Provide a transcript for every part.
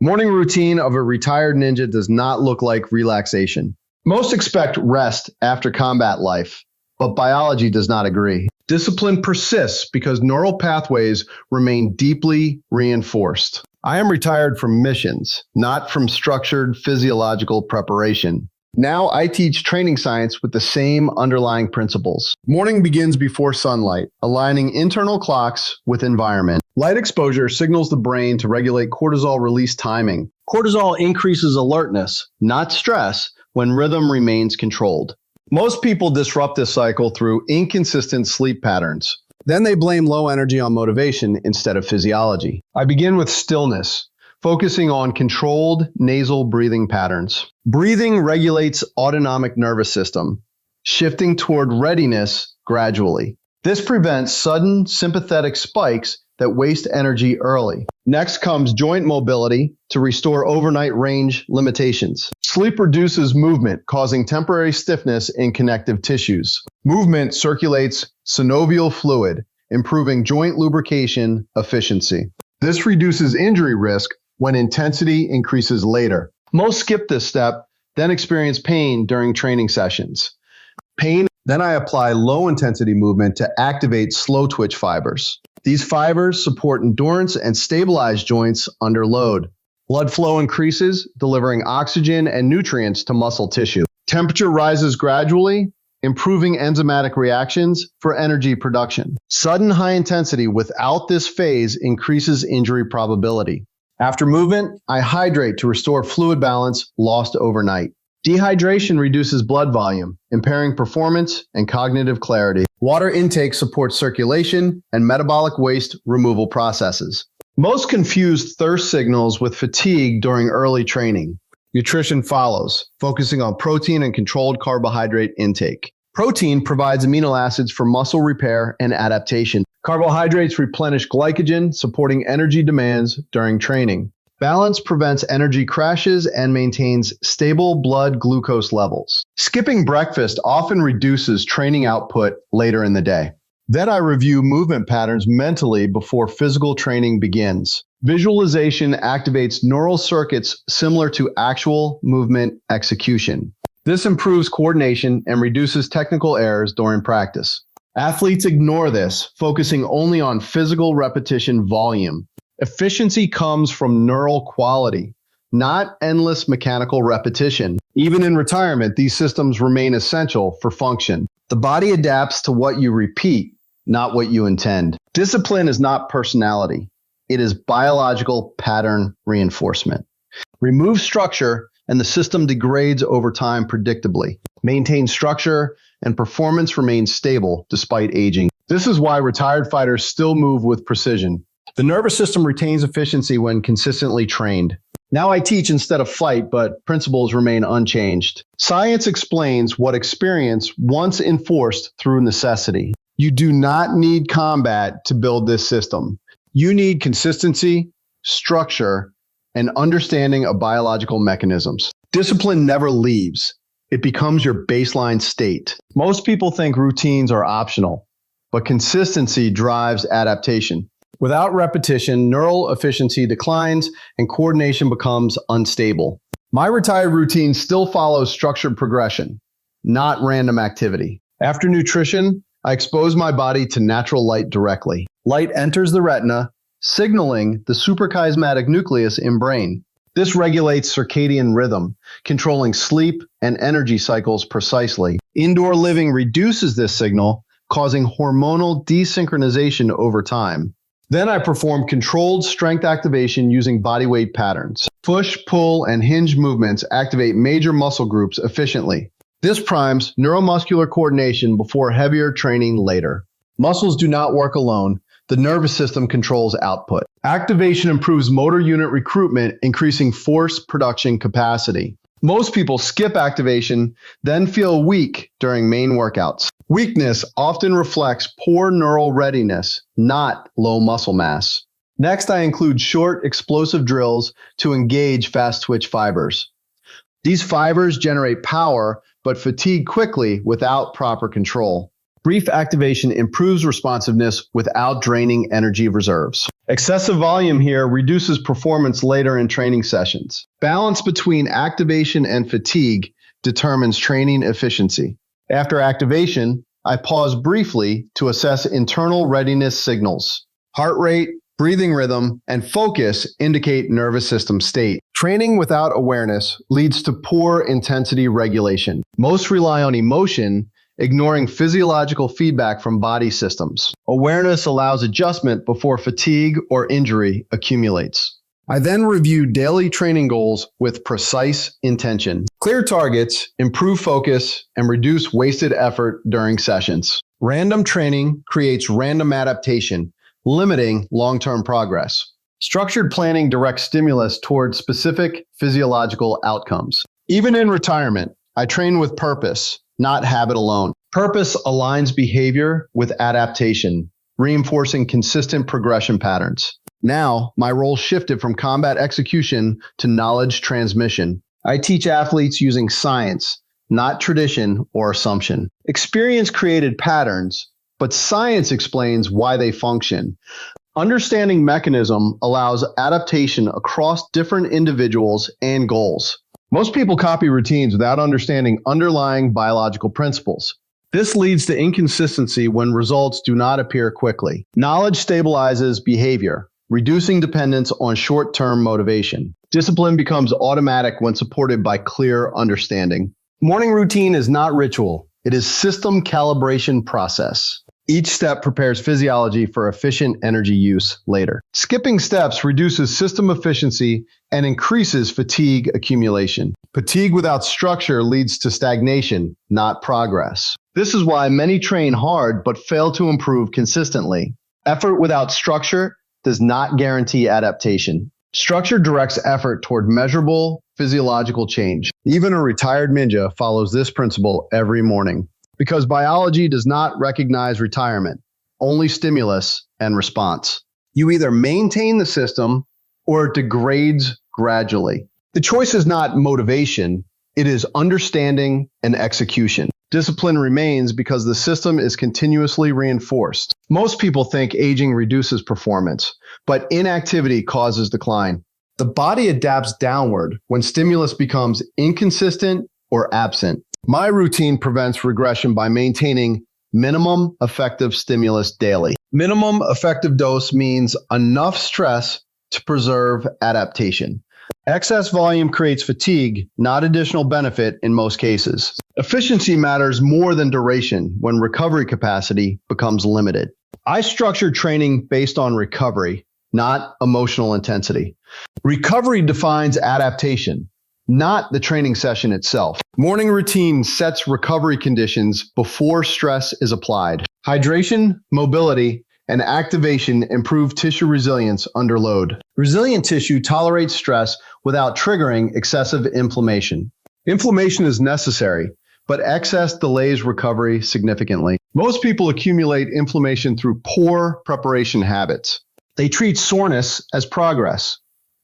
Morning routine of a retired ninja does not look like relaxation. Most expect rest after combat life, but biology does not agree. Discipline persists because neural pathways remain deeply reinforced. I am retired from missions, not from structured physiological preparation. Now I teach training science with the same underlying principles. Morning begins before sunlight, aligning internal clocks with environment. Light exposure signals the brain to regulate cortisol release timing. Cortisol increases alertness, not stress, when rhythm remains controlled. Most people disrupt this cycle through inconsistent sleep patterns. Then they blame low energy on motivation instead of physiology. I begin with stillness, focusing on controlled nasal breathing patterns. Breathing regulates autonomic nervous system, shifting toward readiness gradually. This prevents sudden sympathetic spikes that waste energy early. Next comes joint mobility to restore overnight range limitations. Sleep reduces movement, causing temporary stiffness in connective tissues. Movement circulates synovial fluid, improving joint lubrication efficiency. This reduces injury risk when intensity increases later. Most skip this step, then experience pain during training sessions. Then I apply low-intensity movement to activate slow twitch fibers. These fibers support endurance and stabilize joints under load. Blood flow increases, delivering oxygen and nutrients to muscle tissue. Temperature rises gradually, improving enzymatic reactions for energy production. Sudden high intensity without this phase increases injury probability. After movement, I hydrate to restore fluid balance lost overnight. Dehydration reduces blood volume, impairing performance and cognitive clarity. Water intake supports circulation and metabolic waste removal processes. Most confuse thirst signals with fatigue during early training. Nutrition follows, focusing on protein and controlled carbohydrate intake. Protein provides amino acids for muscle repair and adaptation. Carbohydrates replenish glycogen, supporting energy demands during training. Balance prevents energy crashes and maintains stable blood glucose levels. Skipping breakfast often reduces training output later in the day. Then I review movement patterns mentally before physical training begins. Visualization activates neural circuits similar to actual movement execution. This improves coordination and reduces technical errors during practice. Athletes ignore this, focusing only on physical repetition volume. Efficiency comes from neural quality, not endless mechanical repetition. Even in retirement, these systems remain essential for function. The body adapts to what you repeat, not what you intend. Discipline is not personality. It is biological pattern reinforcement. Remove structure and the system degrades over time predictably. Maintain structure and performance remains stable despite aging. This is why retired fighters still move with precision. The nervous system retains efficiency when consistently trained. Now I teach instead of fight, but principles remain unchanged. Science explains what experience once enforced through necessity. You do not need combat to build this system. You need consistency, structure, and understanding of biological mechanisms. Discipline never leaves. It becomes your baseline state. Most people think routines are optional, but consistency drives adaptation. Without repetition, neural efficiency declines and coordination becomes unstable. My retired routine still follows structured progression, not random activity. After nutrition, I expose my body to natural light directly. Light enters the retina, signaling the suprachiasmatic nucleus in brain. This regulates circadian rhythm, controlling sleep and energy cycles precisely. Indoor living reduces this signal, causing hormonal desynchronization over time. Then I perform controlled strength activation using body weight patterns. Push, pull, and hinge movements activate major muscle groups efficiently. This primes neuromuscular coordination before heavier training later. Muscles do not work alone. The nervous system controls output. Activation improves motor unit recruitment, increasing force production capacity. Most people skip activation, then feel weak during main workouts. Weakness often reflects poor neural readiness, not low muscle mass. Next, I include short, explosive drills to engage fast twitch fibers. These fibers generate power, but fatigue quickly without proper control. Brief activation improves responsiveness without draining energy reserves. Excessive volume here reduces performance later in training sessions. Balance between activation and fatigue determines training efficiency. After activation, I pause briefly to assess internal readiness signals. Heart rate, breathing rhythm, and focus indicate nervous system state. Training without awareness leads to poor intensity regulation. Most rely on emotion, ignoring physiological feedback from body systems. Awareness allows adjustment before fatigue or injury accumulates. I then review daily training goals with precise intention. Clear targets, improve focus, and reduce wasted effort during sessions. Random training creates random adaptation, limiting long-term progress. Structured planning directs stimulus toward specific physiological outcomes. Even in retirement, I train with purpose, not habit alone. Purpose aligns behavior with adaptation, reinforcing consistent progression patterns. Now, my role shifted from combat execution to knowledge transmission. I teach athletes using science, not tradition or assumption. Experience created patterns, but science explains why they function. Understanding mechanism allows adaptation across different individuals and goals. Most people copy routines without understanding underlying biological principles. This leads to inconsistency when results do not appear quickly. Knowledge stabilizes behavior, reducing dependence on short-term motivation. Discipline becomes automatic when supported by clear understanding. Morning routine is not ritual. It is system calibration process. Each step prepares physiology for efficient energy use later. Skipping steps reduces system efficiency and increases fatigue accumulation. Fatigue without structure leads to stagnation, not progress. This is why many train hard but fail to improve consistently. Effort without structure does not guarantee adaptation. Structure directs effort toward measurable physiological change. Even a retired ninja follows this principle every morning. Because biology does not recognize retirement, only stimulus and response. You either maintain the system or it degrades gradually. The choice is not motivation, it is understanding and execution. Discipline remains because the system is continuously reinforced. Most people think aging reduces performance, but inactivity causes decline. The body adapts downward when stimulus becomes inconsistent or absent. My routine prevents regression by maintaining minimum effective stimulus daily. Minimum effective dose means enough stress to preserve adaptation. Excess volume creates fatigue, not additional benefit in most cases. Efficiency matters more than duration when recovery capacity becomes limited. I structure training based on recovery, not emotional intensity. Recovery defines adaptation, not the training session itself. Morning routine sets recovery conditions before stress is applied. Hydration, mobility, and activation improve tissue resilience under load. Resilient tissue tolerates stress without triggering excessive inflammation. Inflammation is necessary, but excess delays recovery significantly. Most people accumulate inflammation through poor preparation habits. They treat soreness as progress,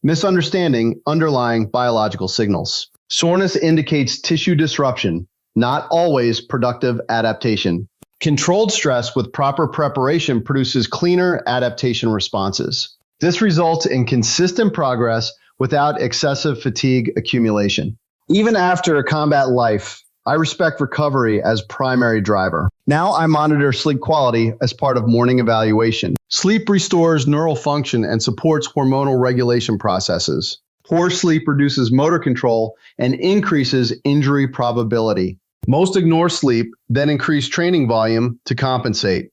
misunderstanding underlying biological signals. Soreness indicates tissue disruption, not always productive adaptation. Controlled stress with proper preparation produces cleaner adaptation responses. This results in consistent progress without excessive fatigue accumulation. Even after a combat life, I respect recovery as primary driver. Now I monitor sleep quality as part of morning evaluation. Sleep restores neural function and supports hormonal regulation processes. Poor sleep reduces motor control and increases injury probability. Most ignore sleep, then increase training volume to compensate.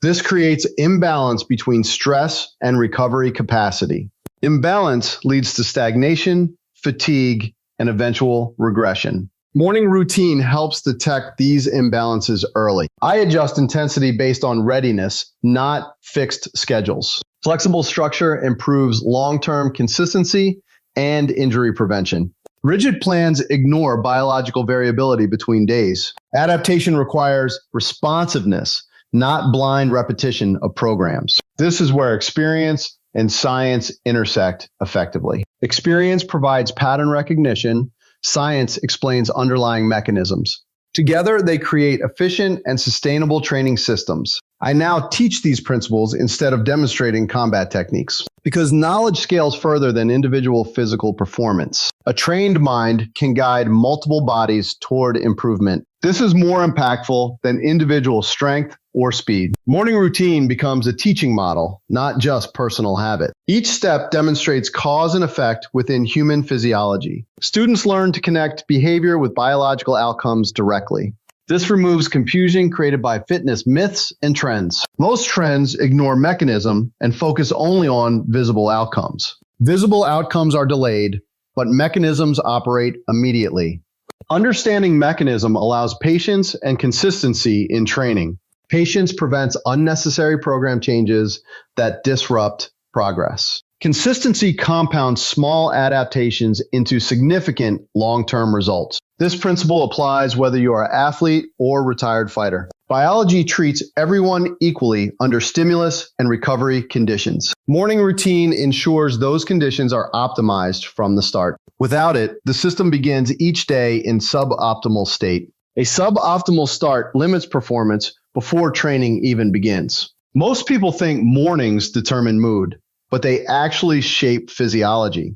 This creates imbalance between stress and recovery capacity. Imbalance leads to stagnation, fatigue, and eventual regression. Morning routine helps detect these imbalances early. I adjust intensity based on readiness, not fixed schedules. Flexible structure improves long-term consistency and injury prevention. Rigid plans ignore biological variability between days. Adaptation requires responsiveness, not blind repetition of programs. This is where experience and science intersect effectively. Experience provides pattern recognition. Science explains underlying mechanisms. Together, they create efficient and sustainable training systems. I now teach these principles instead of demonstrating combat techniques because knowledge scales further than individual physical performance. A trained mind can guide multiple bodies toward improvement. This is more impactful than individual strength or speed. Morning routine becomes a teaching model, not just personal habit. Each step demonstrates cause and effect within human physiology. Students learn to connect behavior with biological outcomes directly. This removes confusion created by fitness myths and trends. Most trends ignore mechanism and focus only on visible outcomes. Visible outcomes are delayed, but mechanisms operate immediately. Understanding mechanism allows patience and consistency in training. Patience prevents unnecessary program changes that disrupt progress. Consistency compounds small adaptations into significant long-term results. This principle applies whether you are an athlete or retired fighter. Biology treats everyone equally under stimulus and recovery conditions. Morning routine ensures those conditions are optimized from the start. Without it, the system begins each day in suboptimal state. A suboptimal start limits performance before training even begins. Most people think mornings determine mood, but they actually shape physiology.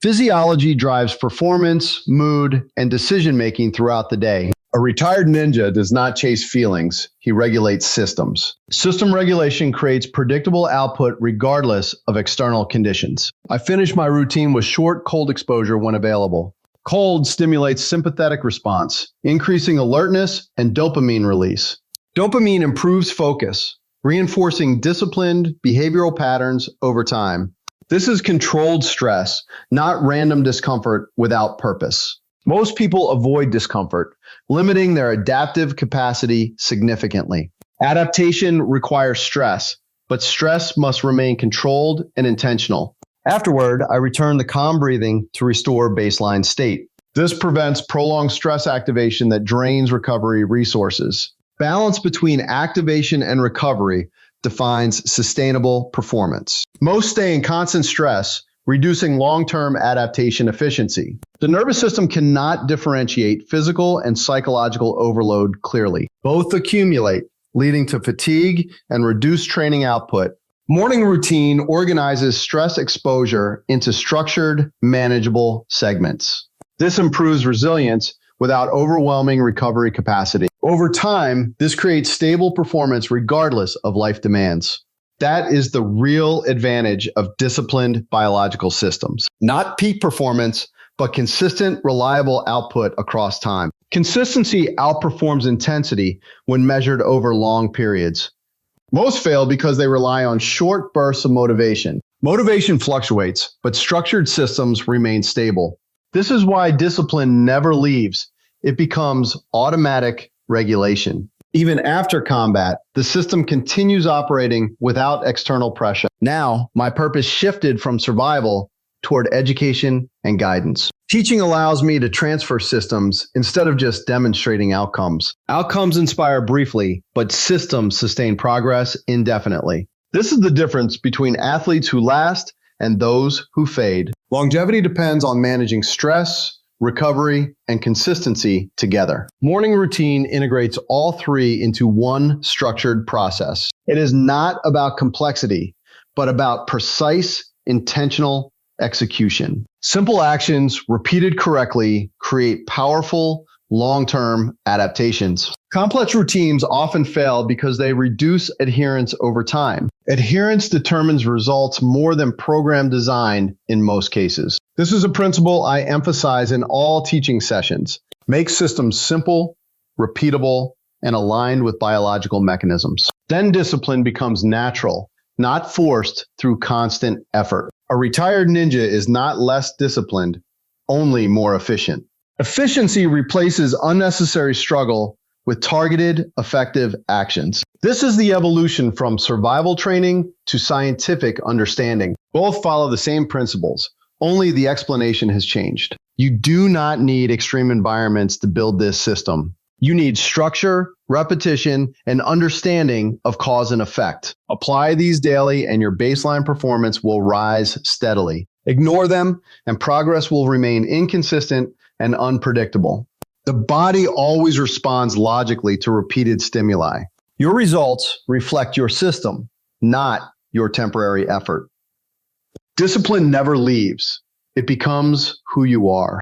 Physiology drives performance, mood, and decision-making throughout the day. A retired ninja does not chase feelings, he regulates systems. System regulation creates predictable output regardless of external conditions. I finish my routine with short cold exposure when available. Cold stimulates sympathetic response, increasing alertness and dopamine release. Dopamine improves focus, reinforcing disciplined behavioral patterns over time. This is controlled stress, not random discomfort without purpose. Most people avoid discomfort, limiting their adaptive capacity significantly. Adaptation requires stress, but stress must remain controlled and intentional. Afterward, I return to calm breathing to restore baseline state. This prevents prolonged stress activation that drains recovery resources. Balance between activation and recovery defines sustainable performance. Most stay in constant stress, reducing long-term adaptation efficiency. The nervous system cannot differentiate physical and psychological overload clearly. Both accumulate, leading to fatigue and reduced training output. Morning routine organizes stress exposure into structured, manageable segments. This improves resilience without overwhelming recovery capacity. Over time, this creates stable performance regardless of life demands. That is the real advantage of disciplined biological systems. Not peak performance, but consistent, reliable output across time. Consistency outperforms intensity when measured over long periods. Most fail because they rely on short bursts of motivation. Motivation fluctuates, but structured systems remain stable. This is why discipline never leaves. It becomes automatic regulation. Even after combat, the system continues operating without external pressure. Now, my purpose shifted from survival toward education and guidance. Teaching allows me to transfer systems instead of just demonstrating outcomes. Outcomes inspire briefly, but systems sustain progress indefinitely. This is the difference between athletes who last and those who fade. Longevity depends on managing stress, recovery, and consistency together. Morning routine integrates all three into one structured process. It is not about complexity, but about precise, intentional execution. Simple actions repeated correctly create powerful, long-term adaptations. Complex routines often fail because they reduce adherence over time. Adherence determines results more than program design in most cases. This is a principle I emphasize in all teaching sessions. Make systems simple, repeatable, and aligned with biological mechanisms. Then discipline becomes natural, not forced through constant effort. A retired ninja is not less disciplined, only more efficient. Efficiency replaces unnecessary struggle with targeted, effective actions. This is the evolution from survival training to scientific understanding. Both follow the same principles, only the explanation has changed. You do not need extreme environments to build this system. You need structure, repetition, and understanding of cause and effect. Apply these daily and your baseline performance will rise steadily. Ignore them and progress will remain inconsistent and unpredictable. The body always responds logically to repeated stimuli. Your results reflect your system, not your temporary effort. Discipline never leaves. It becomes who you are.